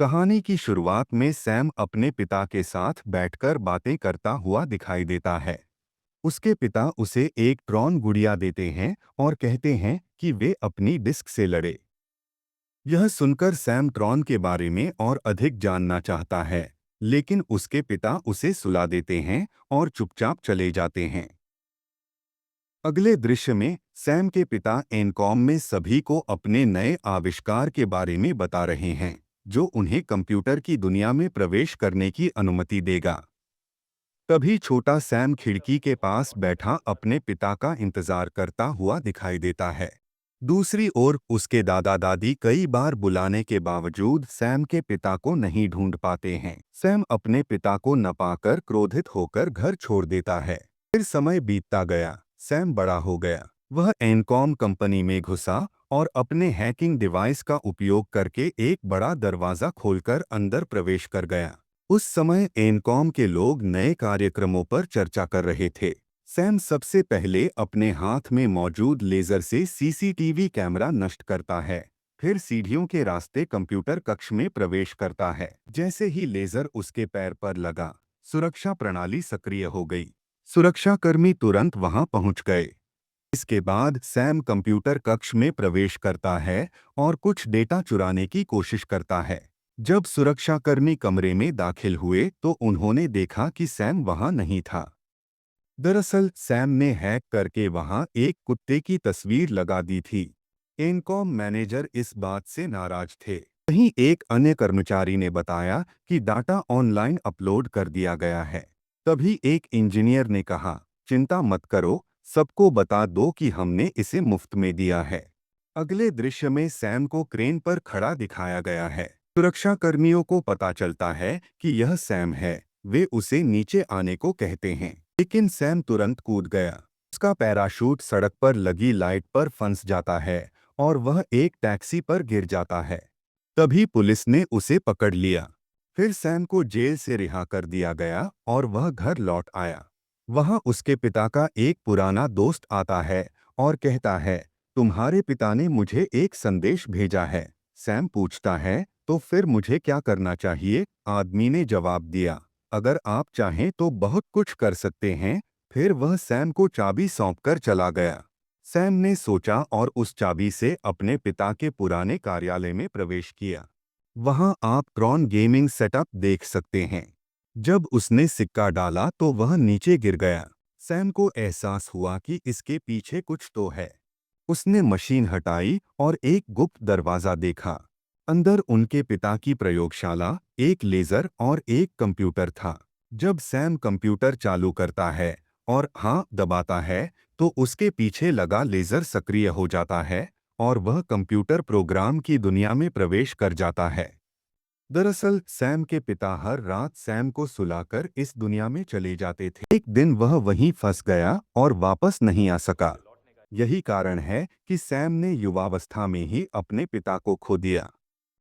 कहानी की शुरुआत में सैम अपने पिता के साथ बैठकर बातें करता हुआ दिखाई देता है। उसके पिता उसे एक ट्रॉन गुड़िया देते हैं और कहते हैं कि वे अपनी डिस्क से लड़े। यह सुनकर सैम ट्रॉन के बारे में और अधिक जानना चाहता है, लेकिन उसके पिता उसे सुला देते हैं और चुपचाप चले जाते हैं। अगले दृश्य में सैम के पिता एनकॉम में सभी को अपने नए आविष्कार के बारे में बता रहे हैं, जो उन्हें कंप्यूटर की दुनिया में प्रवेश करने की अनुमति देगा। तभी छोटा सैम खिड़की के पास बैठा अपने पिता का इंतजार करता हुआ दिखाई देता है। दूसरी ओर उसके दादा दादी कई बार बुलाने के बावजूद सैम के पिता को नहीं ढूंढ पाते हैं। सैम अपने पिता को न पाकर क्रोधित होकर घर छोड़ देता है। फिर समय बीतता गया, सैम बड़ा हो गया। वह एनकॉम कंपनी में घुसा और अपने हैकिंग डिवाइस का उपयोग करके एक बड़ा दरवाज़ा खोलकर अंदर प्रवेश कर गया। उस समय एनकॉम के लोग नए कार्यक्रमों पर चर्चा कर रहे थे। सैम सबसे पहले अपने हाथ में मौजूद लेजर से सीसीटीवी कैमरा नष्ट करता है। फिर सीढ़ियों के रास्ते कंप्यूटर कक्ष में प्रवेश करता है। जैसे ही लेजर उसके पैर पर लगा, सुरक्षा प्रणाली सक्रिय हो गई। सुरक्षाकर्मी तुरंत वहां पहुंच गए। इसके बाद सैम कंप्यूटर कक्ष में प्रवेश करता है और कुछ डेटा चुराने की कोशिश करता है। जब सुरक्षाकर्मी कमरे में दाखिल हुए तो उन्होंने देखा कि सैम वहां नहीं था। दरअसल सैम ने हैक करके वहां एक कुत्ते की तस्वीर लगा दी थी। इनकॉम मैनेजर इस बात से नाराज थे। वहीं एक अन्य कर्मचारी ने बताया कि डाटा ऑनलाइन अपलोड कर दिया गया है। तभी एक इंजीनियर ने कहा, चिंता मत करो, सबको बता दो कि हमने इसे मुफ्त में दिया है। अगले दृश्य में सैम को क्रेन पर खड़ा दिखाया गया है। सुरक्षा कर्मियों को पता चलता है कि यह सैम है। वे उसे नीचे आने को कहते हैं, लेकिन सैम तुरंत कूद गया। उसका पैराशूट सड़क पर लगी लाइट पर फंस जाता है और वह एक टैक्सी पर गिर जाता है। तभी पुलिस ने उसे पकड़ लिया। फिर सैम को जेल से रिहा कर दिया गया और वह घर लौट आया। वहां उसके पिता का एक पुराना दोस्त आता है और कहता है, तुम्हारे पिता ने मुझे एक संदेश भेजा है। सैम पूछता है, तो फिर मुझे क्या करना चाहिए? आदमी ने जवाब दिया, अगर आप चाहें तो बहुत कुछ कर सकते हैं। फिर वह सैम को चाबी सौंपकर चला गया। सैम ने सोचा और उस चाबी से अपने पिता के पुराने कार्यालय में प्रवेश किया। वहां आप ट्रॉन गेमिंग सेटअप देख सकते हैं। जब उसने सिक्का डाला तो वह नीचे गिर गया। सैम को एहसास हुआ कि इसके पीछे कुछ तो है। उसने मशीन हटाई और एक गुप्त दरवाज़ा देखा। अंदर उनके पिता की प्रयोगशाला, एक लेज़र और एक कंप्यूटर था। जब सैम कंप्यूटर चालू करता है और हाँ दबाता है, तो उसके पीछे लगा लेज़र सक्रिय हो जाता है और वह कंप्यूटर प्रोग्राम की दुनिया में प्रवेश कर जाता है। दरअसल सैम के पिता हर रात सैम को सुलाकर इस दुनिया में चले जाते थे। एक दिन वह वहीं फंस गया और वापस नहीं आ सका। यही कारण है कि सैम ने युवावस्था में ही अपने पिता को खो दिया।